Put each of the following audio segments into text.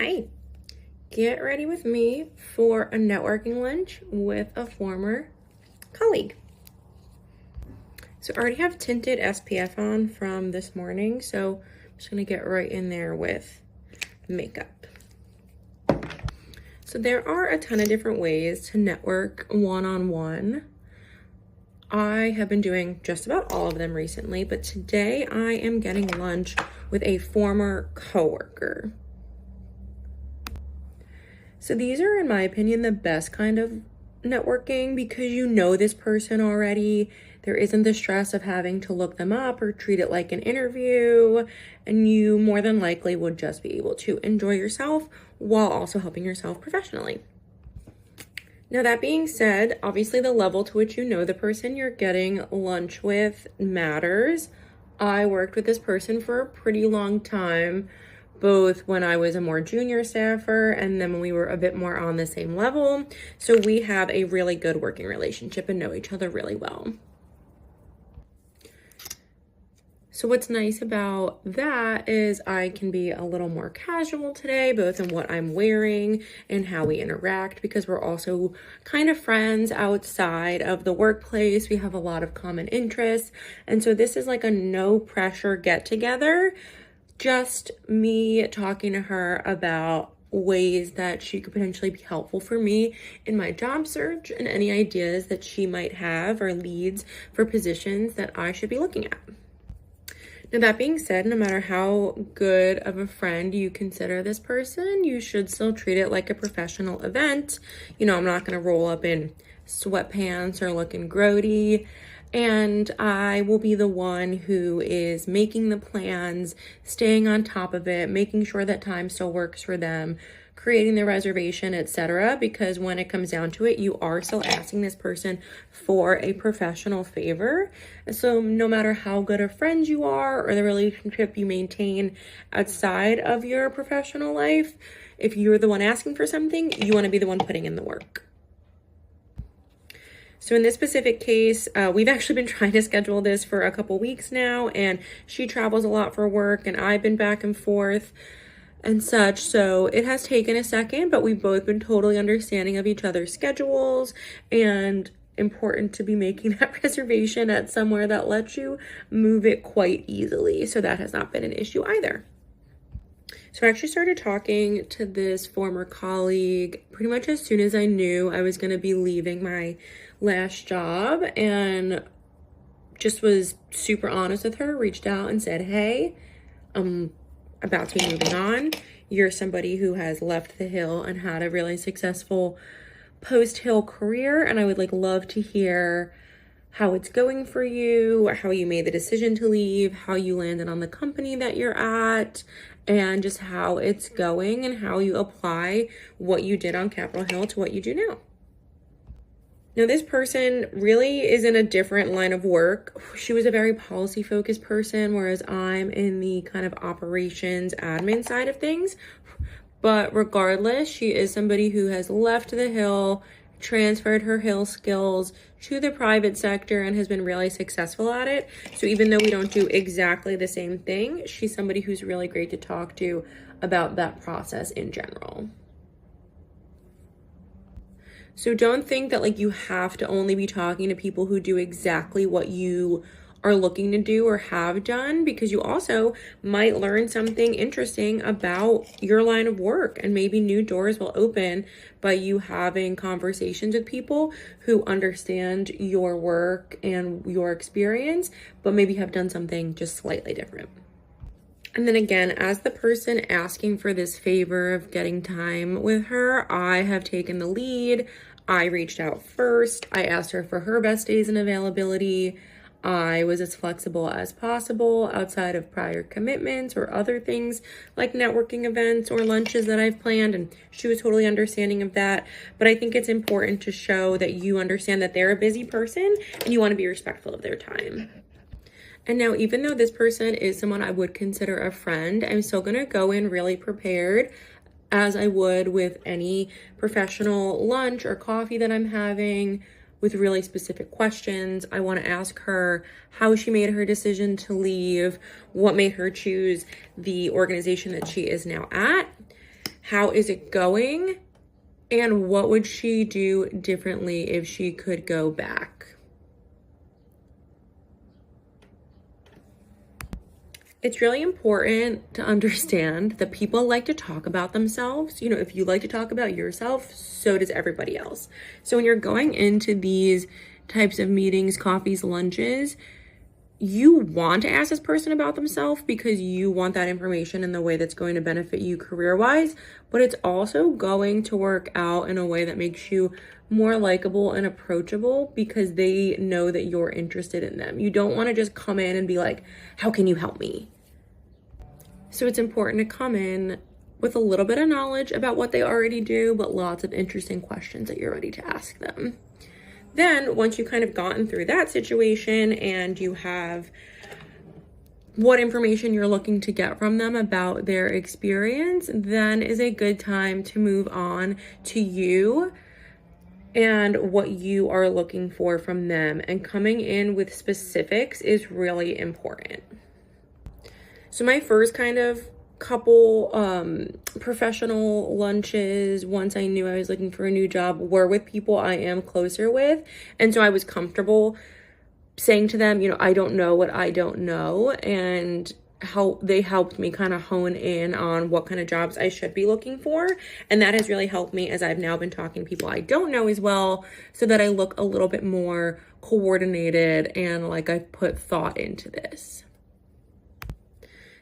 Hi, get ready with me for a networking lunch with a former colleague. So I already have tinted SPF on from this morning, so I'm just gonna get right in there with makeup. So there are a ton of different ways to network one-on-one. I have been doing just about all of them recently, but today I am getting lunch with a former coworker. So these are, in my opinion, the best kind of networking because you know this person already. There isn't the stress of having to look them up or treat it like an interview, and you more than likely would just be able to enjoy yourself while also helping yourself professionally. Now, that being said, obviously the level to which you know the person you're getting lunch with matters. I worked with this person for a pretty long time, both when I was a more junior staffer and then when we were a bit more on the same level. So we have a really good working relationship and know each other really well. So what's nice about that is I can be a little more casual today, both in what I'm wearing and how we interact, because we're also kind of friends outside of the workplace. We have a lot of common interests. And so this is like a no pressure get together, just me talking to her about ways that she could potentially be helpful for me in my job search and any ideas that she might have or leads for positions that I should be looking at. Now, that being said, no matter how good of a friend you consider this person, you should still treat it like a professional event. You know, I'm not going to roll up in sweatpants or looking grody. And I will be the one who is making the plans, staying on top of it, making sure that time still works for them, creating the reservation, etc. Because when it comes down to it, you are still asking this person for a professional favor. So no matter how good of friends you are or the relationship you maintain outside of your professional life, if you're the one asking for something, you want to be the one putting in the work. So in this specific case, we've actually been trying to schedule this for a couple weeks now, and she travels a lot for work and I've been back and forth and such. So it has taken a second, but we've both been totally understanding of each other's schedules, and important to be making that reservation at somewhere that lets you move it quite easily. So that has not been an issue either. So I actually started talking to this former colleague pretty much as soon as I knew I was going to be leaving my last job, and just was super honest with her, reached out and said, hey, I'm about to be moving on. You're somebody who has left the Hill and had a really successful post-Hill career, and I would love to hear how it's going for you, how you made the decision to leave, how you landed on the company that you're at, and just how it's going and how you apply what you did on Capitol Hill to what you do now. Now, this person really is in a different line of work. She was a very policy-focused person, whereas I'm in the kind of operations admin side of things. But regardless, she is somebody who has left the Hill, transferred her Hill skills to the private sector, and has been really successful at it. So even though we don't do exactly the same thing, she's somebody who's really great to talk to about that process in general. So don't think that you have to only be talking to people who do exactly what you are looking to do or have done, because you also might learn something interesting about your line of work, and maybe new doors will open by you having conversations with people who understand your work and your experience, but maybe have done something just slightly different. And then again, as the person asking for this favor of getting time with her, I have taken the lead. I reached out first. I asked her for her best days and availability. I was as flexible as possible outside of prior commitments or other things like networking events or lunches that I've planned, and she was totally understanding of that. But I think it's important to show that you understand that they're a busy person and you want to be respectful of their time. And now, even though this person is someone I would consider a friend, I'm still going to go in really prepared, as I would with any professional lunch or coffee that I'm having, with really specific questions. I want to ask her how she made her decision to leave, what made her choose the organization that she is now at, how is it going, and what would she do differently if she could go back. It's really important to understand that people like to talk about themselves. You know, if you like to talk about yourself, so does everybody else. So when you're going into these types of meetings, coffees, lunches, you want to ask this person about themselves because you want that information in the way that's going to benefit you career-wise, but it's also going to work out in a way that makes you more likable and approachable because they know that you're interested in them. You don't want to just come in and be like, how can you help me? So it's important to come in with a little bit of knowledge about what they already do, but lots of interesting questions that you're ready to ask them. Then once you've kind of gotten through that situation and you have what information you're looking to get from them about their experience, then is a good time to move on to you and what you are looking for from them. And coming in with specifics is really important. So my first kind of couple professional lunches, once I knew I was looking for a new job, were with people I am closer with. And so I was comfortable saying to them, you know, I don't know what I don't know, and how they helped me kind of hone in on what kind of jobs I should be looking for. And that has really helped me as I've now been talking to people I don't know as well, so that I look a little bit more coordinated and like I've put thought into this.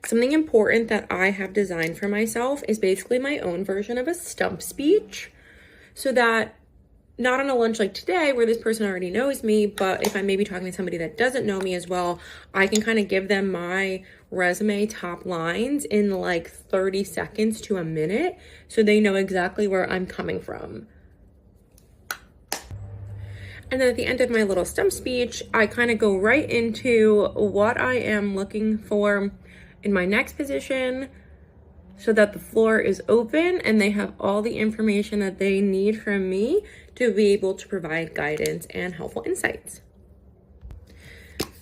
Something important that I have designed for myself is basically my own version of a stump speech, so that not on a lunch like today where this person already knows me, but if I'm maybe talking to somebody that doesn't know me as well, I can kind of give them my resume top lines in like 30 seconds to a minute so they know exactly where I'm coming from. And then at the end of my little stump speech, I kind of go right into what I am looking for in my next position, so that the floor is open and they have all the information that they need from me to be able to provide guidance and helpful insights.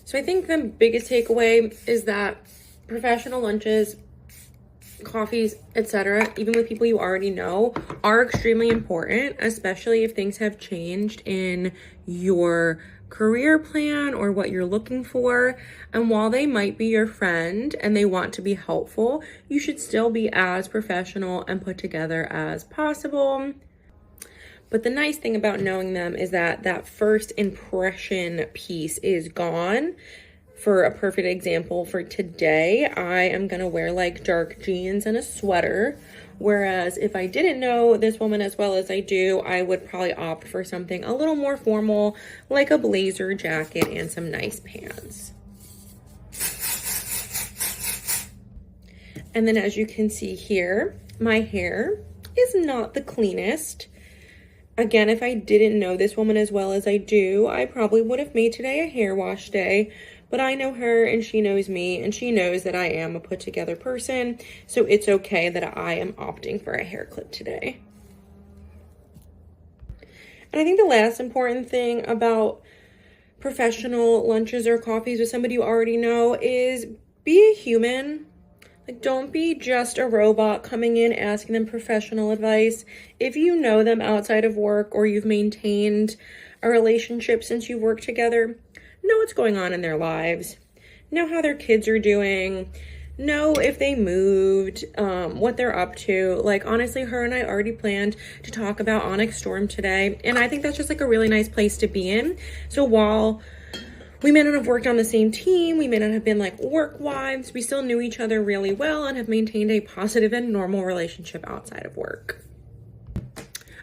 So I think the biggest takeaway is that professional lunches, coffees, etc., even with people you already know, are extremely important, especially if things have changed in your career plan or what you're looking for. And while they might be your friend and they want to be helpful, you should still be as professional and put together as possible. But the nice thing about knowing them is that that first impression piece is gone. For a perfect example, for today, I am going to wear like dark jeans and a sweater. Whereas if I didn't know this woman as well as I do, I would probably opt for something a little more formal, like a blazer jacket and some nice pants. And then as you can see here, my hair is not the cleanest. Again, if I didn't know this woman as well as I do, I probably would have made today a hair wash day. But I know her and she knows me and she knows that I am a put together person. So it's okay that I am opting for a hair clip today. And I think the last important thing about professional lunches or coffees with somebody you already know is be a human. Like, don't be just a robot coming in asking them professional advice. If you know them outside of work or you've maintained a relationship since you've worked together, know what's going on in their lives, know how their kids are doing, know if they moved, what they're up to. Like, honestly, her and I already planned to talk about Onyx Storm today, and I think that's just like a really nice place to be in. So while we may not have worked on the same team, we may not have been like work wives, we still knew each other really well and have maintained a positive and normal relationship outside of work.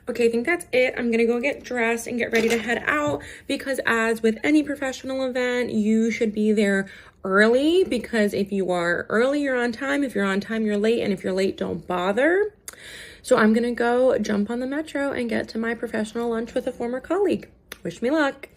Okay, I think that's it. I'm gonna go get dressed and get ready to head out, because as with any professional event, you should be there early, because if you are early, you're on time. If you're on time, you're late. And if you're late, don't bother. So I'm gonna go jump on the metro and get to my professional lunch with a former colleague. Wish me luck.